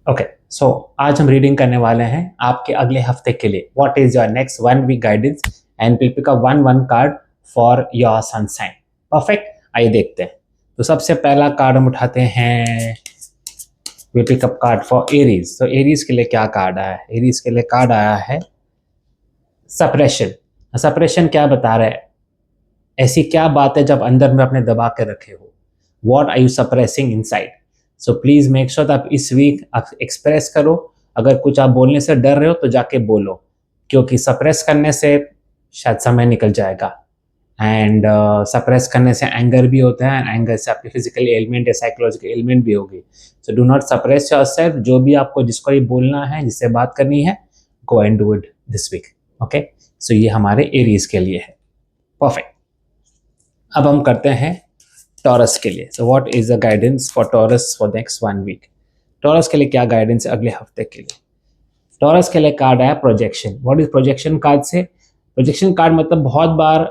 Okay, सो आज हम reading करने वाले हैं आपके अगले हफ्ते के लिए। What is your next 1 week guidance and will pick a one card for your sun sign. Perfect, आइए देखते हैं। तो सबसे पहला कार्ड हम उठाते हैं, will pick up card for Aries. तो एरीज के लिए क्या कार्ड आया है? एरीज के लिए कार्ड आया है सप्रेशन। सप्रेशन क्या बता रहा है? ऐसी क्या बात है जब अंदर में अपने दबा के रखे हो? What are you suppressing inside? So please make sure आप इस वीक आप एक्सप्रेस करो। अगर कुछ आप बोलने से डर रहे हो तो जाके बोलो, क्योंकि सप्रेस करने से शायद समय निकल जाएगा। एंड सप्रेस करने से एंगर भी होता है, एंड एंगर से आपकी फिजिकल एलिमेंट या साइकोलॉजिकल एलिमेंट भी होगी। So do not suppress yourself. जो भी आपको जिसको ये बोलना है, जिससे बात करनी है, go and do it this week. Okay, so ये हमारे एरीज के लिए है। परफेक्ट। अब हम करते हैं टॉरस के लिए। So what is the guidance for Taurus for next 1 week? Taurus के लिए क्या गाइडेंस है अगले हफ्ते के लिए? टॉरस के लिए कार्ड आया projection. What is projection card से? प्रोजेक्शन कार्ड मतलब बहुत बार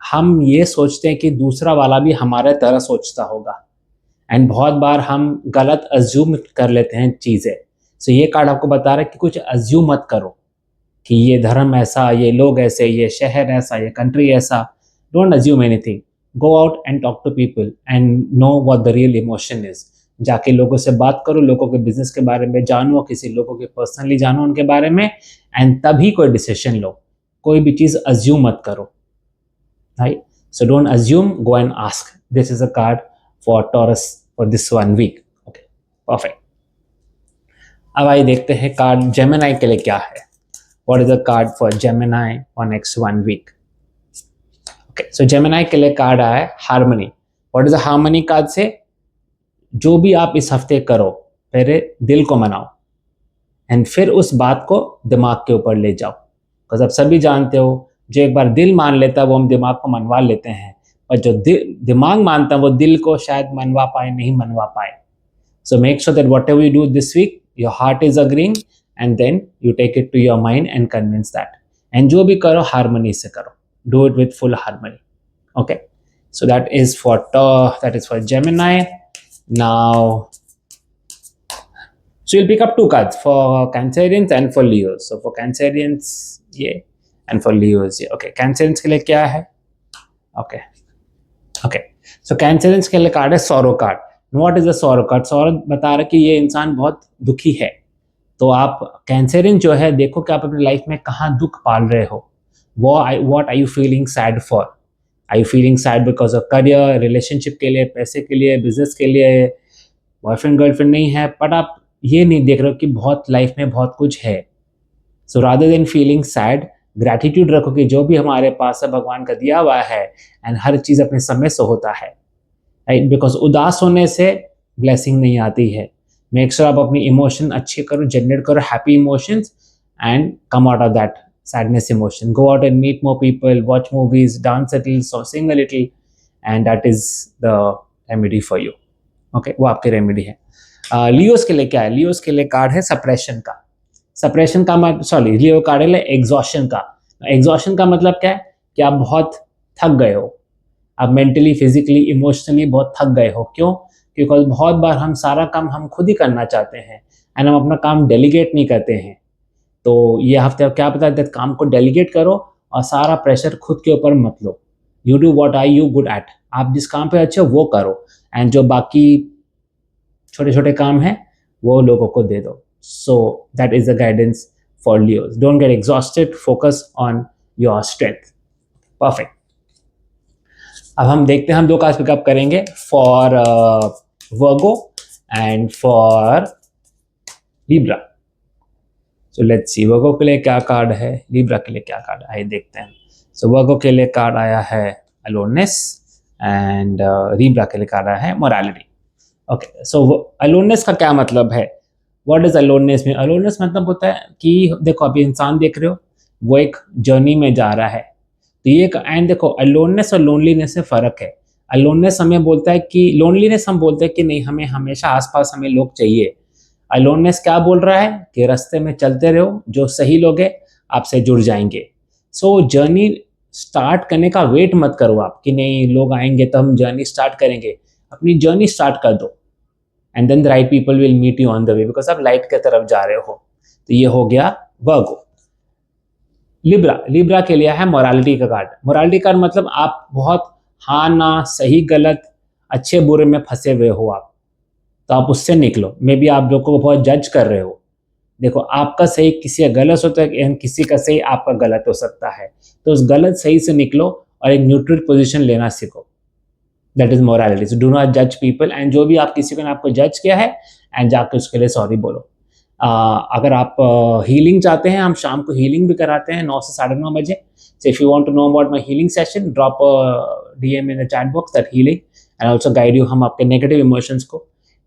हम ये सोचते हैं कि दूसरा वाला भी हमारे तरह सोचता होगा, एंड बहुत बार हम गलत अज्यूम कर लेते हैं चीज़ें। सो ये कार्ड आपको बता रहा है कि कुछ अज्यूम मत करो कि ये धर्म ऐसा, ये लोग ऐसे, ये शहर ऐसा, ये कंट्री ऐसा। Don't assume anything. Go out and talk to people and know what the real emotion is. जाके लोगों से बात करो, लोगों के बिजनेस के बारे में जानो, किसी लोगों के पर्सनली जानो उनके बारे में, एंड तभी कोई डिसीजन लो। कोई भी चीज़ अज्यूम मत करो, right? So don't assume, go and ask. This is a card for Taurus for this 1 week. Okay, perfect. अब आइए देखते हैं कार्ड जेमिनी के लिए क्या है। What is the card for Gemini for next 1 week? Okay, so Gemini के लिए कार्ड आया है harmony. What is the harmony card से? जो भी आप इस हफ्ते करो, पहले दिल को मनाओ एंड फिर उस बात को दिमाग के ऊपर ले जाओ। बिकॉज आप सभी जानते हो, जो एक बार दिल मान लेता है वो हम दिमाग को मनवा लेते हैं, पर जो दिमाग मानता है वो दिल को शायद मनवा पाए, नहीं मनवा पाए। So make sure that whatever you do this week, your heart is agreeing, and then you take it to your mind and convince that. And जो भी करो harmony से करो. Do it with full harmony. Okay. So that is for Gemini. Now, so you'll pick up 2 cards for Cancerians and for Leos. So for Cancerians, yeah, and for Leos, yeah. Okay. Cancerians के लिए क्या है? Okay. Okay. So Cancerians के लिए card है sorrow card. What is the sorrow card? Sorrow बता रहा है कि ये इंसान बहुत दुखी है। तो आप कैंसरियन जो है, देखो कि आप अपनी लाइफ में कहाँ दुख पाल रहे हो। What are you feeling sad for? Are you feeling sad because of career, relationship के लिए, पैसे के लिए, बिजनेस के लिए, बॉयफ्रेंड गर्लफ्रेंड नहीं है, बट आप ये नहीं देख रहे हो कि बहुत लाइफ में बहुत कुछ है। So rather than feeling sad, gratitude रखो कि जो भी हमारे पास है भगवान का दिया हुआ है, एंड हर चीज़ अपने समय से होता है, राइट? बिकॉज उदास होने से ब्लेसिंग नहीं आती है। मेक श्योर आप अपनी इमोशन अच्छे करो, जनरेट करो happy emotions, and come out of that sadness emotion. Go out and meet more people, watch movies, dance a little, sing a little, and that is the remedy for you. Okay, वो आपकी remedy है। Leos के लिए क्या है? Leos के लिए card है सप्रेशन का। सप्रेशन का लियो कार्ड है एग्जॉशन का। एग्जॉशन का मतलब क्या है? कि आप बहुत थक गए हो, आप मेंटली, फिजिकली, इमोशनली बहुत थक गए हो। क्यों? क्योंकि बहुत बार हम सारा काम हम खुद ही करना चाहते हैं, एंड हम अपना काम डेलीगेट नहीं करते हैं। तो ये हफ्ते क्या पता है, काम को डेलीगेट करो और सारा प्रेशर खुद के ऊपर मत लो। You do what are you good at. आप जिस काम पे अच्छे हो वो करो, एंड जो बाकी छोटे छोटे काम हैं वो लोगों को दे दो। So that is the guidance for Leos. Don't get exhausted, focus on your strength. Perfect. अब हम देखते हैं, हम 2 कार्ड पिकअप करेंगे for Virgo and for Libra. So let's see Virgo के लिए क्या कार्ड है, लिब्रा के लिए क्या कार्ड है, देखते हैं। सो वर्गो के लिए कार्ड आया है अलोननेस, एंड लिब्रा के लिए कार्ड आया है मोरालिटी। ओके, सो अलोननेस का क्या मतलब है? व्हाट इज अलोननेस में? अलोननेस मतलब होता है कि देखो, अभी इंसान देख रहे हो, वो एक जर्नी में जा रहा है। तो ये एंड देखो, अलोननेस और लोनलीनेस में फ़र्क है। अलोननेस हमें बोलता है कि, लोनलीनेस हम बोलते हैं कि नहीं, हमें हमेशा आसपास हमें लोग चाहिए। अलोननेस क्या बोल रहा है कि रास्ते में चलते रहो, जो सही लोग हैं आपसे जुड़ जाएंगे। सो जर्नी स्टार्ट करने का वेट मत करो आप कि नहीं लोग आएंगे तो हम जर्नी स्टार्ट करेंगे। अपनी जर्नी स्टार्ट कर दो, and then the right people will meet you on the way, because आप लाइट की तरफ जा रहे हो। तो ये हो गया वर्गो। लिब्रा के लिए है मोरालिटी का कार्ड। मोरालिटी कार्ड मतलब आप बहुत हाँ ना, सही गलत, अच्छे बुरे में फंसे हुए हो आप, तो आप उससे निकलो। मे बी आप लोग को बहुत जज कर रहे हो, देखो आपका सही किसी का गलत होता है एंड किसी का सही आपका गलत हो सकता है, तो उस गलत सही से निकलो और एक न्यूट्रल पोजीशन लेना सीखो। That is morality. So do not जज पीपल, एंड जो भी आप किसी को ने आपको जज किया है एंड जाके उसके लिए सॉरी बोलो। अगर आप हीलिंग चाहते हैं, हम शाम को हीलिंग भी कराते हैं 9 से 9:30 बजे। So if you want to know about my healing session, drop DM in the chat box that healing and also guide you हम आपके नेगेटिव इमोशंस को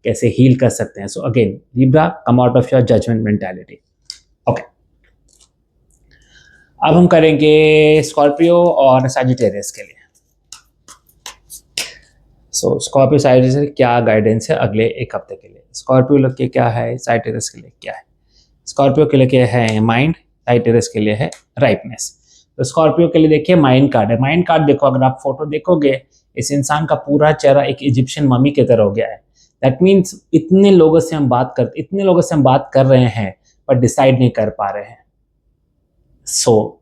कैसे हील कर सकते हैं। So again Libra, come out of your judgement mentality. Okay, अब हम करेंगे स्कॉर्पियो और सैजिटेरियस के लिए। सो स्कॉर्पियो सैजिटेरियस क्या गाइडेंस है अगले एक हफ्ते के लिए? स्कॉर्पियो लोग के क्या है, सैजिटेरियस के लिए क्या है? स्कॉर्पियो के लिए क्या है? माइंड। सैजिटेरियस के लिए है राइटनेस। तो स्कॉर्पियो के लिए देखिए माइंड कार्ड है। माइंड कार्ड देखो, अगर आप फोटो देखोगे, इस इंसान का पूरा चेहरा एक इजिप्शियन मम्मी की तरह हो गया है। दैट मीन्स इतने लोगों से हम बात कर रहे हैं पर डिसाइड नहीं कर पा रहे हैं। सो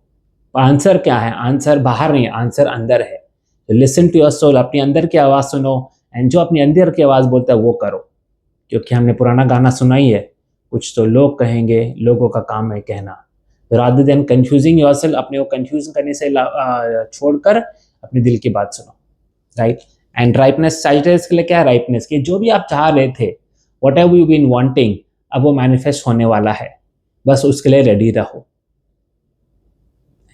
आंसर क्या है? आंसर बाहर नहीं, आंसर अंदर है। लिसन टू योर सोल, अपनी अंदर की आवाज़ सुनो एंड जो अपनी अंदर की आवाज़ बोलता है वो करो। क्योंकि हमने पुराना गाना सुना ही है, कुछ तो लोग कहेंगे, लोगों का काम है कहना। रादर देन कंफ्यूजिंग योरसेल्फ, अपने को कंफ्यूज करने से छोड़कर अपने दिल की बात सुनो, राइट। एंड राइपनेस, सैजिटेरियस के लिए क्या है? राइपनेस की जो भी आप चाह रहे थे, whatever you been wanting, अब वो मैनिफेस्ट होने वाला है। बस उसके लिए रेडी रहो,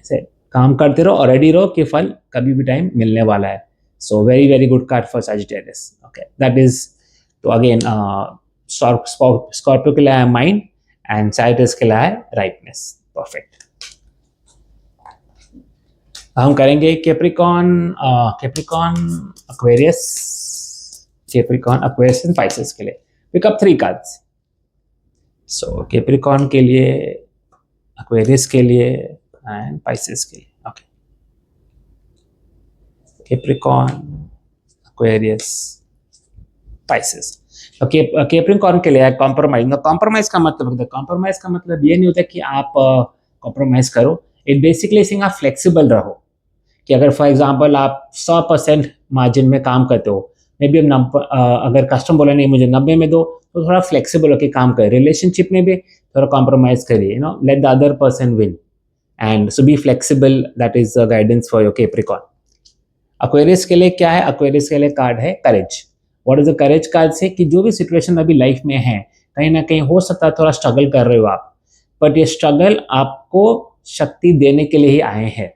ऐसे काम करते रहो और रेडी रहो कि फल कभी भी टाइम मिलने वाला है। So very very good card for Sagittarius. Okay, that is तो अगेन स्कॉर्पियो के लिए है माइंड एंड सैजिटेरियस के लिए है राइपनेस। परफेक्ट। हम करेंगे कैप्रिकॉर्न एक्वेरियस एंड पाइसेस के लिए। Pick up 3 cards. So Capricorn के लिए, एक्वेरियस के लिए एंड पाइसेस के लिए। Okay, Capricorn, Aquarius, Pisces. Okay, Capricorn के लिए कॉम्प्रोमाइज। कॉम्प्रोमाइज का मतलब ये नहीं होता कि आप कॉम्प्रोमाइज करो। इट बेसिकली सिंग आप फ्लेक्सिबल रहो कि अगर फॉर एग्जांपल आप 100% मार्जिन में काम करते हो, मे बी अगर कस्टमर बोला नहीं मुझे 90 में दो, तो थोड़ा फ्लेक्सिबल होकर काम करें। रिलेशनशिप में भी थोड़ा कॉम्प्रोमाइज करिए, let the other person win and so be flexible. That is the guidance for your Capricorn. Aquarius के लिए क्या है? एक्वेरियस के लिए कार्ड है courage. What is the courage card से कि जो भी सिचुएशन अभी लाइफ में है, कहीं ना कहीं हो सकता है थोड़ा स्ट्रगल कर रहे हो आप, बट ये स्ट्रगल आपको शक्ति देने के लिए ही आए हैं।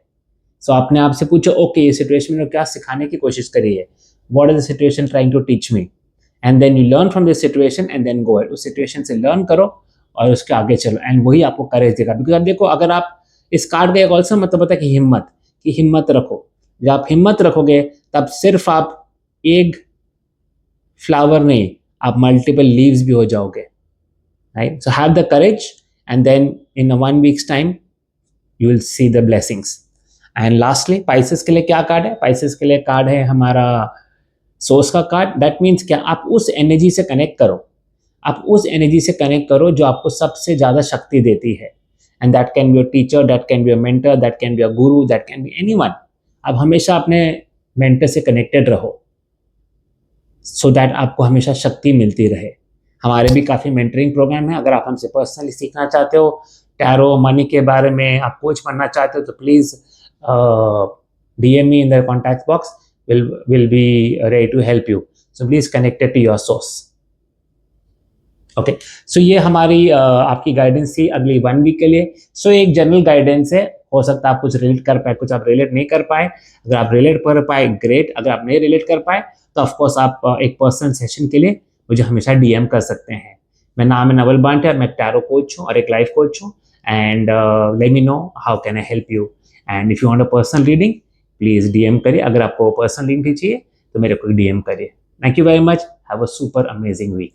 सो आपने आपसे पूछो, ओके ये सिचुएशन में क्या सिखाने की कोशिश करी है? What is the situation trying to teach me? And then you learn from this situation and then go ahead. उस सिचुएशन से लर्न करो और उसके आगे चलो, एंड वही आपको करेज देगा। बिकॉज आप देखो, अगर आप इस कार्ड का एक ऑल्सो मतलब होता है कि हिम्मत रखो। जब आप हिम्मत रखोगे तब सिर्फ आप एक फ्लावर नहीं, आप मल्टीपल लीव्स भी हो जाओगे, right. So have the courage and then in 1 week's time you will see the blessings. And lastly Pisces के लिए क्या कार्ड है? पाइसेस के लिए कार्ड है हमारा सोर्स का कार्ड। दैट मीन्स क्या? आप उस एनर्जी से कनेक्ट करो, जो आपको सबसे ज्यादा शक्ति देती है। And that can be your teacher, that can be your mentor, that can be your Guru, that can be anyone. आप हमेशा अपने मेंटर से कनेक्टेड रहो सो दैट आपको हमेशा शक्ति मिलती रहे। हमारे भी काफ़ी मेंटरिंग प्रोग्राम है। अगर आप हमसे पर्सनली सीखना चाहते हो, टैरो मनी के बारे में आप कोच बनना चाहते हो, तो please DM me in the contact box. Will be ready to help you. So please connect it to your source. Okay, so ये हमारी आपकी गाइडेंस थी अगली 1 वीक के लिए। सो एक जनरल गाइडेंस है, हो सकता है आप कुछ रिलेट कर पाए, कुछ आप रिलेट नहीं कर पाए। अगर आप रिलेट कर पाए ग्रेट, अगर आप नहीं रिलेट कर पाए तो ऑफकोर्स आप एक पर्सनल सेशन के लिए मुझे हमेशा DM कर सकते हैं। मेरा नाम है नवल बांटे, मैं टैरो कोच हूँ और एक लाइफ कोच हूँ। And let me know how can I help you. And if you want a personal reading please DM करिए। अगर आपको पर्सनल रीडिंग भी चाहिए तो मेरे को DM करिए। Thank you very much, have a super amazing week.